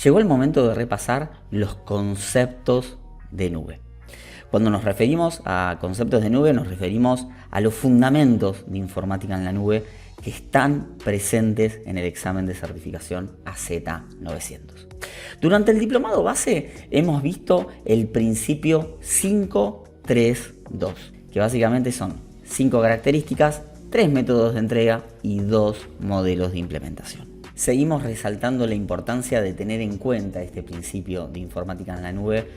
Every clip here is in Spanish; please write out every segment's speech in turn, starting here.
Llegó el momento de repasar los conceptos de nube. Cuando nos referimos a conceptos de nube, nos referimos a los fundamentos de informática en la nube que están presentes en el examen de certificación AZ900. Durante el diplomado base hemos visto el principio 5-3-2, que básicamente son 5 características, 3 métodos de entrega y 2 modelos de implementación. Seguimos resaltando la importancia de tener en cuenta este principio de informática en la nube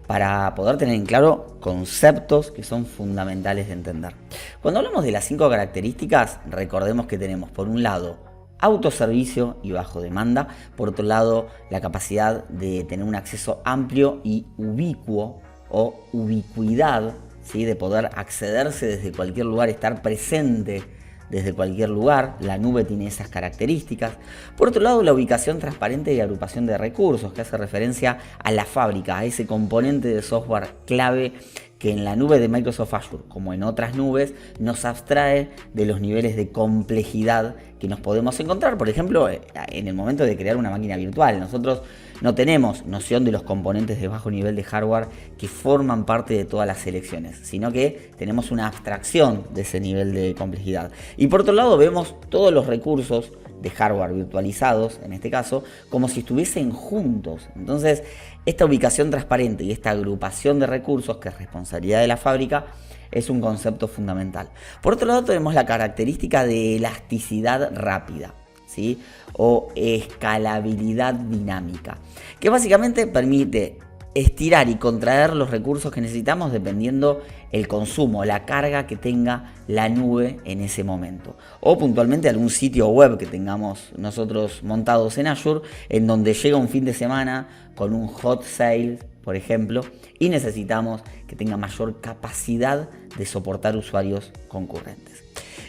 para poder tener en claro conceptos que son fundamentales de entender. Cuando hablamos de las 5 características, recordemos que tenemos por un lado autoservicio y bajo demanda, por otro lado la capacidad de tener un acceso amplio y ubicuo o ubicuidad, ¿sí? De poder accederse desde cualquier lugar, estar presente desde cualquier lugar. La nube tiene esas características. Por otro lado, la ubicación transparente y agrupación de recursos, que hace referencia a la fábrica, a ese componente de software clave que en la nube de Microsoft Azure, como en otras nubes, nos abstrae de los niveles de complejidad que nos podemos encontrar. Por ejemplo, en el momento de crear una máquina virtual, nosotros no tenemos noción de los componentes de bajo nivel de hardware que forman parte de todas las selecciones, sino que tenemos una abstracción de ese nivel de complejidad. Y por otro lado, vemos todos los recursos de hardware virtualizados, en este caso, como si estuviesen juntos. Entonces, esta ubicación transparente y esta agrupación de recursos, que es responsabilidad de la fábrica, es un concepto fundamental. Por otro lado, tenemos la característica de elasticidad rápida, ¿sí? O escalabilidad dinámica, que básicamente permite estirar y contraer los recursos que necesitamos dependiendo el consumo, la carga que tenga la nube en ese momento. O puntualmente algún sitio web que tengamos nosotros montados en Azure, en donde llega un fin de semana con un hot sale, por ejemplo, y necesitamos que tenga mayor capacidad de soportar usuarios concurrentes.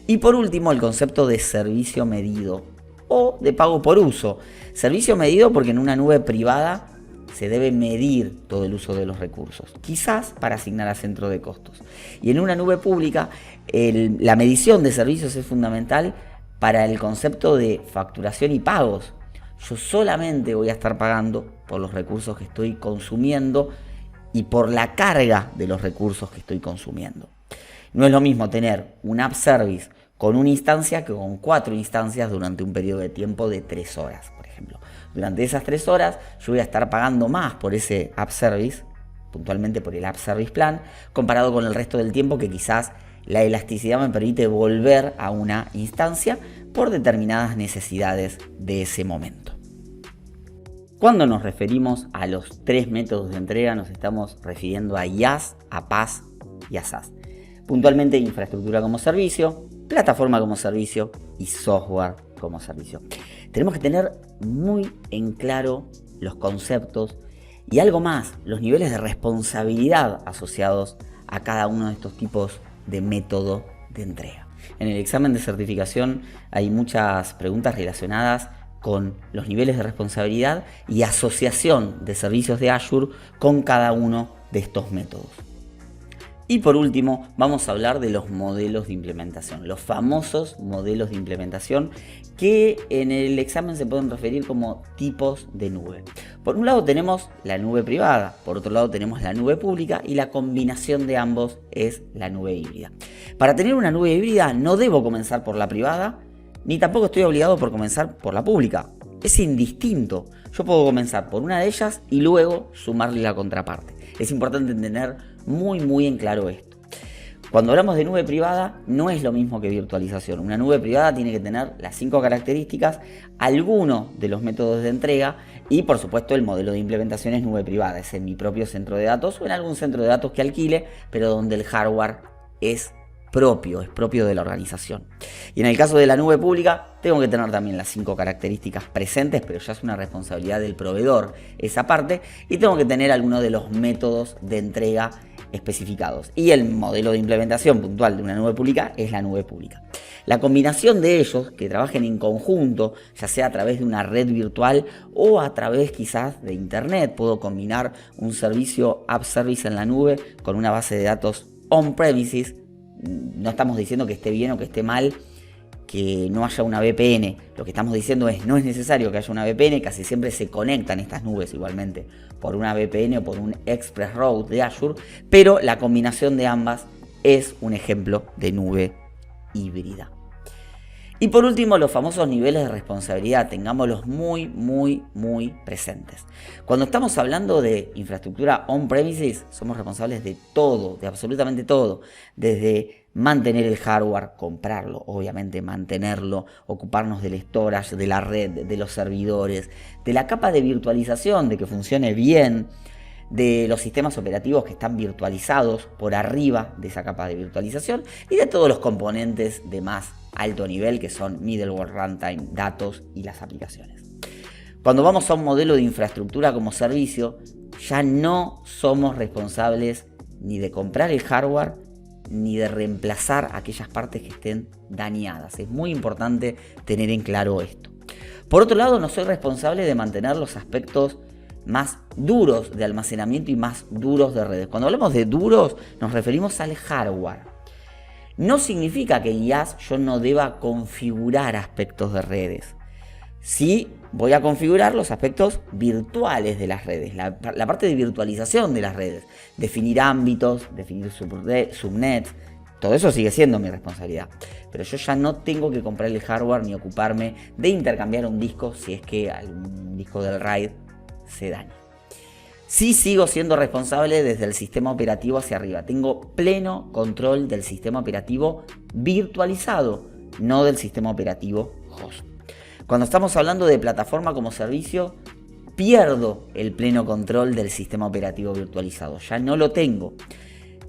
Y por último, el concepto de servicio medido o de pago por uso. Servicio medido porque en una nube privada se debe medir todo el uso de los recursos, quizás para asignar a centro de costos. Y en una nube pública, la medición de servicios es fundamental para el concepto de facturación y pagos. Yo solamente voy a estar pagando por los recursos que estoy consumiendo y por la carga de los recursos que estoy consumiendo. No es lo mismo tener un app service con una instancia que con 4 instancias durante un periodo de tiempo de 3 horas, por ejemplo. Durante esas 3 horas yo voy a estar pagando más por ese app service, puntualmente por el app service plan, comparado con el resto del tiempo que quizás la elasticidad me permite volver a una instancia por determinadas necesidades de ese momento. Cuando nos referimos a los 3 métodos de entrega, nos estamos refiriendo a IaaS, a PaaS y a SaaS. Puntualmente infraestructura como servicio, plataforma como servicio y software como servicio. Tenemos que tener muy en claro los conceptos y algo más, los niveles de responsabilidad asociados a cada uno de estos tipos de método de entrega. En el examen de certificación hay muchas preguntas relacionadas con los niveles de responsabilidad y asociación de servicios de Azure con cada uno de estos métodos. Y por último, vamos a hablar de los modelos de implementación, los famosos modelos de implementación que en el examen se pueden referir como tipos de nube. Por un lado tenemos la nube privada, por otro lado tenemos la nube pública y la combinación de ambos es la nube híbrida. Para tener una nube híbrida no debo comenzar por la privada, ni tampoco estoy obligado por comenzar por la pública. Es indistinto. Yo puedo comenzar por una de ellas y luego sumarle la contraparte. Es importante tener muy en claro esto. Cuando hablamos de nube privada, no es lo mismo que virtualización. Una nube privada tiene que tener las 5 características, alguno de los métodos de entrega y por supuesto el modelo de implementación es nube privada. Es en mi propio centro de datos o en algún centro de datos que alquile, pero donde el hardware es propio de la organización. Y en el caso de la nube pública, tengo que tener también las 5 características presentes, pero ya es una responsabilidad del proveedor esa parte, y tengo que tener alguno de los métodos de entrega especificados. Y el modelo de implementación puntual de una nube pública es la nube pública. La combinación de ellos, que trabajen en conjunto, ya sea a través de una red virtual o a través quizás de internet, puedo combinar un servicio app service en la nube con una base de datos on-premises. No estamos diciendo que esté bien o que esté mal que no haya una VPN. Lo que estamos diciendo es, no es necesario que haya una VPN, casi siempre se conectan estas nubes igualmente por una VPN o por un Express Route de Azure, pero la combinación de ambas es un ejemplo de nube híbrida. Y por último, los famosos niveles de responsabilidad, tengámoslos muy presentes. Cuando estamos hablando de infraestructura on-premises, somos responsables de todo, de absolutamente todo, desde mantener el hardware, comprarlo, obviamente mantenerlo, ocuparnos del storage, de la red, de los servidores, de la capa de virtualización, de que funcione bien, de los sistemas operativos que están virtualizados por arriba de esa capa de virtualización y de todos los componentes de más alto nivel que son middleware, runtime, datos y las aplicaciones. Cuando vamos a un modelo de infraestructura como servicio, ya no somos responsables ni de comprar el hardware ni de reemplazar aquellas partes que estén dañadas. Es muy importante tener en claro esto. Por otro lado, no soy responsable de mantener los aspectos más duros de almacenamiento y más duros de redes. Cuando hablamos de duros, nos referimos al hardware. No significa que en IaaS yo no deba configurar aspectos de redes. Sí, voy a configurar los aspectos virtuales de las redes, la parte de virtualización de las redes, definir ámbitos, definir subnets, todo eso sigue siendo mi responsabilidad. Pero yo ya no tengo que comprar el hardware ni ocuparme de intercambiar un disco si es que algún disco del RAID se daña. Sí sigo siendo responsable desde el sistema operativo hacia arriba. Tengo pleno control del sistema operativo virtualizado, no del sistema operativo host. Cuando estamos hablando de plataforma como servicio, pierdo el pleno control del sistema operativo virtualizado. Ya no lo tengo.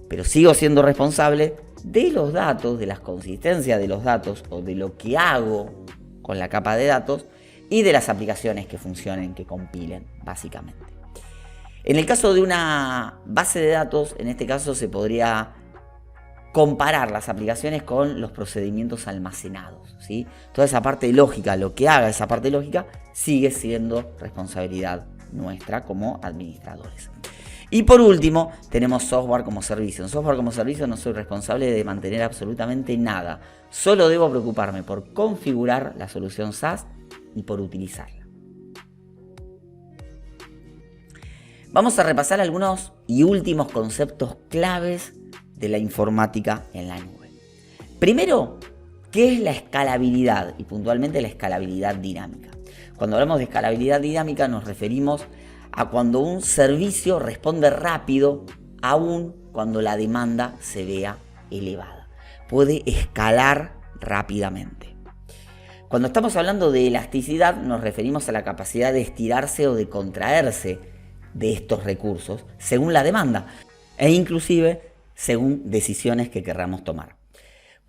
Pero sigo siendo responsable de los datos, de las consistencias de los datos o de lo que hago con la capa de datos y de las aplicaciones que funcionen, que compilen, básicamente. En el caso de una base de datos, en este caso se podría comparar las aplicaciones con los procedimientos almacenados, ¿sí? Toda esa parte lógica, lo que haga esa parte lógica, sigue siendo responsabilidad nuestra como administradores. Y por último, tenemos software como servicio. En software como servicio no soy responsable de mantener absolutamente nada. Solo debo preocuparme por configurar la solución SaaS y por utilizarla. Vamos a repasar algunos y últimos conceptos claves de la informática en la nube. Primero, ¿qué es la escalabilidad? Y puntualmente la escalabilidad dinámica. Cuando hablamos de escalabilidad dinámica nos referimos a cuando un servicio responde rápido, aun cuando la demanda se vea elevada. Puede escalar rápidamente. Cuando estamos hablando de elasticidad nos referimos a la capacidad de estirarse o de contraerse de estos recursos según la demanda e inclusive según decisiones que querramos tomar.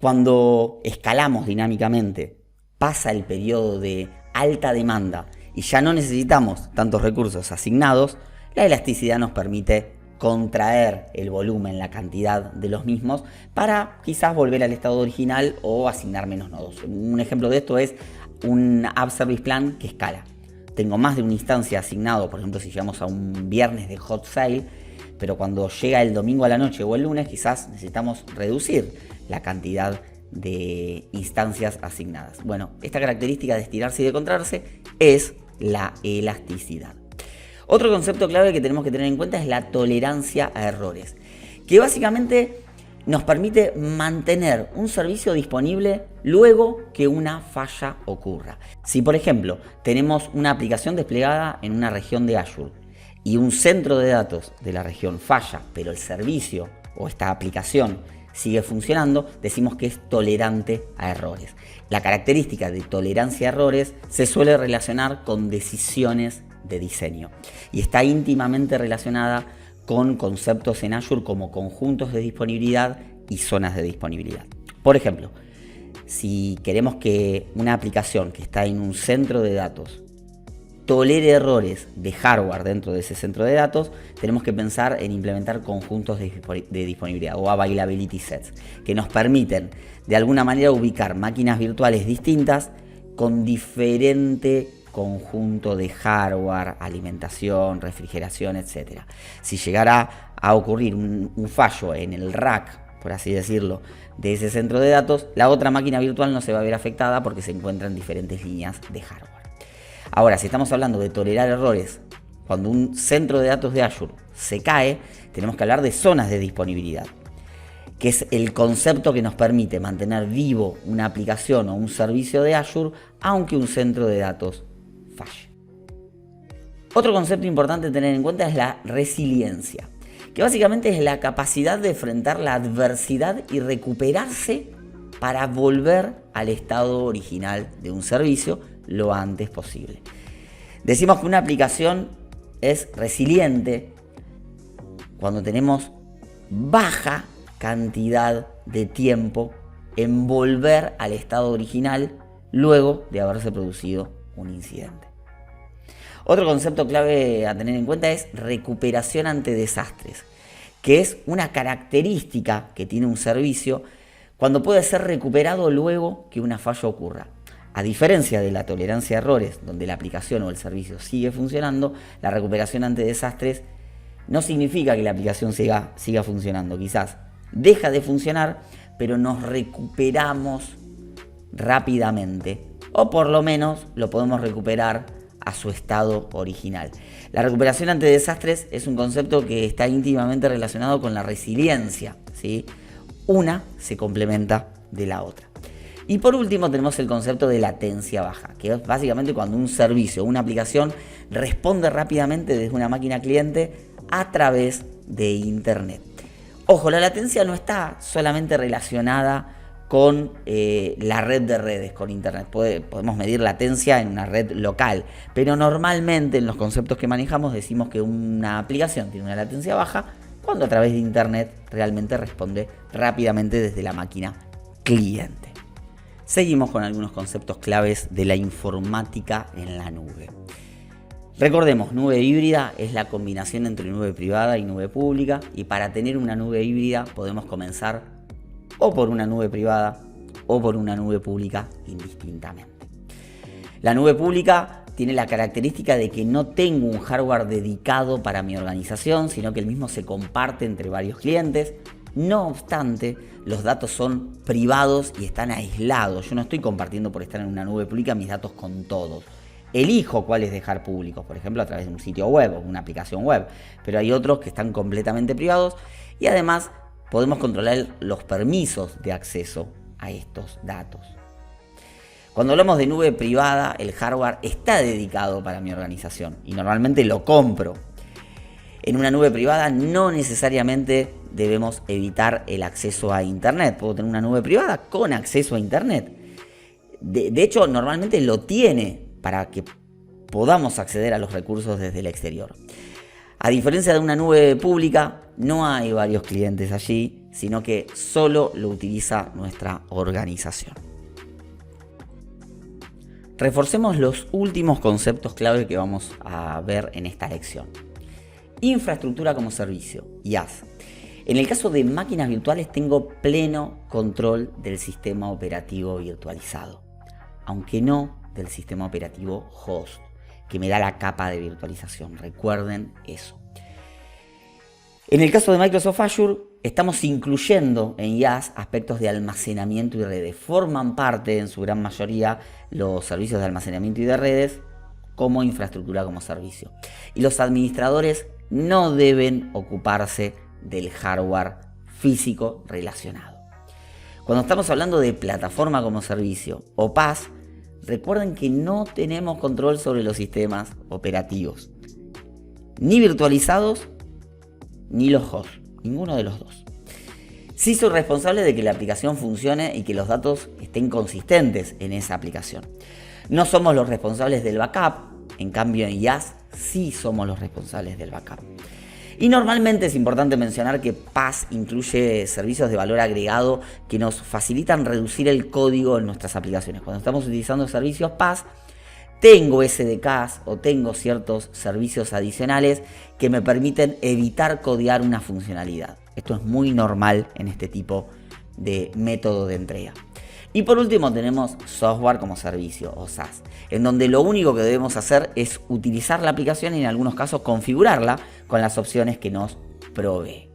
Cuando escalamos dinámicamente, pasa el periodo de alta demanda y ya no necesitamos tantos recursos asignados, la elasticidad nos permite contraer el volumen, la cantidad de los mismos para quizás volver al estado original o asignar menos nodos. Un ejemplo de esto es un App Service Plan que escala. Tengo más de una instancia asignado, por ejemplo si llegamos a un viernes de hot sale, pero cuando llega el domingo a la noche o el lunes quizás necesitamos reducir la cantidad de instancias asignadas. Bueno, esta característica de estirarse y de contraerse es la elasticidad. Otro concepto clave que tenemos que tener en cuenta es la tolerancia a errores, que básicamente nos permite mantener un servicio disponible luego que una falla ocurra. Si por ejemplo tenemos una aplicación desplegada en una región de Azure y un centro de datos de la región falla, pero el servicio o esta aplicación sigue funcionando, decimos que es tolerante a errores. La característica de tolerancia a errores se suele relacionar con decisiones de diseño y está íntimamente relacionada con conceptos en Azure como conjuntos de disponibilidad y zonas de disponibilidad. Por ejemplo, si queremos que una aplicación que está en un centro de datos tolere errores de hardware dentro de ese centro de datos, tenemos que pensar en implementar conjuntos de disponibilidad o availability sets que nos permiten de alguna manera ubicar máquinas virtuales distintas con diferente conjunto de hardware, alimentación, refrigeración, etc. Si llegara a ocurrir un fallo en el rack, por así decirlo, de ese centro de datos, la otra máquina virtual no se va a ver afectada porque se encuentran diferentes líneas de hardware. Ahora, si estamos hablando de tolerar errores, cuando un centro de datos de Azure se cae, tenemos que hablar de zonas de disponibilidad, que es el concepto que nos permite mantener vivo una aplicación o un servicio de Azure aunque un centro de datos falle. Otro concepto importante a tener en cuenta es la resiliencia, que básicamente es la capacidad de enfrentar la adversidad y recuperarse para volver al estado original de un servicio lo antes posible. Decimos que una aplicación es resiliente cuando tenemos baja cantidad de tiempo en volver al estado original luego de haberse producido un incidente. Otro concepto clave a tener en cuenta es recuperación ante desastres, que es una característica que tiene un servicio cuando puede ser recuperado luego que una falla ocurra. A diferencia de la tolerancia a errores, donde la aplicación o el servicio sigue funcionando, la recuperación ante desastres no significa que la aplicación siga funcionando. Quizás deja de funcionar, pero nos recuperamos rápidamente, o por lo menos lo podemos recuperar a su estado original. La recuperación ante desastres es un concepto que está íntimamente relacionado con la resiliencia, ¿sí? Una se complementa de la otra. Y por último tenemos el concepto de latencia baja, que es básicamente cuando un servicio o una aplicación responde rápidamente desde una máquina cliente a través de Internet. Ojo, la latencia no está solamente relacionada con la red de redes, con Internet. Podemos medir latencia en una red local, pero normalmente en los conceptos que manejamos decimos que una aplicación tiene una latencia baja cuando a través de Internet realmente responde rápidamente desde la máquina cliente. Seguimos con algunos conceptos claves de la informática en la nube. Recordemos, nube híbrida es la combinación entre nube privada y nube pública, y para tener una nube híbrida podemos comenzar o por una nube privada o por una nube pública indistintamente. La nube pública tiene la característica de que no tengo un hardware dedicado para mi organización, sino que el mismo se comparte entre varios clientes. No obstante, los datos son privados y están aislados. Yo no estoy compartiendo por estar en una nube pública mis datos con todos. Elijo cuáles dejar públicos, por ejemplo a través de un sitio web o una aplicación web, pero hay otros que están completamente privados y además podemos controlar los permisos de acceso a estos datos. Cuando hablamos de nube privada, el hardware está dedicado para mi organización y normalmente lo compro. En una nube privada no necesariamente debemos evitar el acceso a Internet. Puedo tener una nube privada con acceso a Internet. De hecho, normalmente lo tiene para que podamos acceder a los recursos desde el exterior. A diferencia de una nube pública, no hay varios clientes allí, sino que solo lo utiliza nuestra organización. Reforcemos los últimos conceptos clave que vamos a ver en esta lección. Infraestructura como servicio, IaaS. En el caso de máquinas virtuales tengo pleno control del sistema operativo virtualizado, aunque no del sistema operativo host, que me da la capa de virtualización. Recuerden eso. En el caso de Microsoft Azure, estamos incluyendo en IaaS aspectos de almacenamiento y redes. Forman parte, en su gran mayoría, los servicios de almacenamiento y de redes como infraestructura como servicio. Y los administradores no deben ocuparse del hardware físico relacionado. Cuando estamos hablando de plataforma como servicio o PaaS, recuerden que no tenemos control sobre los sistemas operativos, ni virtualizados, ni los hosts, ninguno de los dos. Sí soy responsable de que la aplicación funcione y que los datos estén consistentes en esa aplicación. No somos los responsables del backup, en cambio en IaaS sí somos los responsables del backup. Y normalmente es importante mencionar que PaaS incluye servicios de valor agregado que nos facilitan reducir el código en nuestras aplicaciones. Cuando estamos utilizando servicios PaaS, tengo SDKs o tengo ciertos servicios adicionales que me permiten evitar codear una funcionalidad. Esto es muy normal en este tipo de método de entrega. Y por último tenemos software como servicio o SaaS, en donde lo único que debemos hacer es utilizar la aplicación y en algunos casos configurarla con las opciones que nos provee.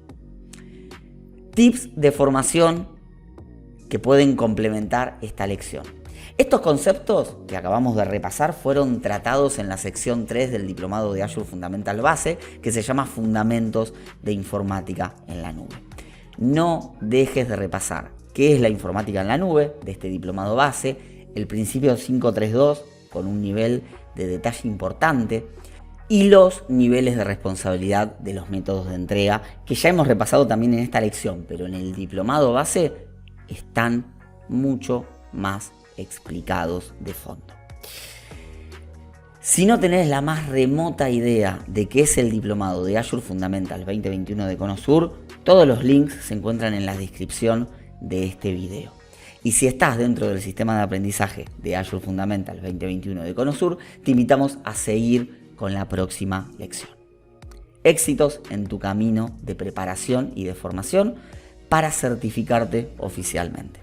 tips de formación que pueden complementar esta lección. Estos conceptos que acabamos de repasar fueron tratados en la sección 3 del Diplomado de Azure Fundamental Base, que se llama Fundamentos de Informática en la Nube. No dejes de repasar qué es la informática en la nube de este Diplomado Base, el principio 532 con un nivel de detalle importante y los niveles de responsabilidad de los métodos de entrega que ya hemos repasado también en esta lección, pero en el Diplomado Base están mucho más explicados de fondo. Si no tenés la más remota idea de qué es el Diplomado de Azure Fundamental 2021 de Conosur, todos los links se encuentran en la descripción de este video. Y si estás dentro del sistema de aprendizaje de Azure Fundamental 2021 de Conosur, te invitamos a seguir con la próxima lección. Éxitos en tu camino de preparación y de formación para certificarte oficialmente.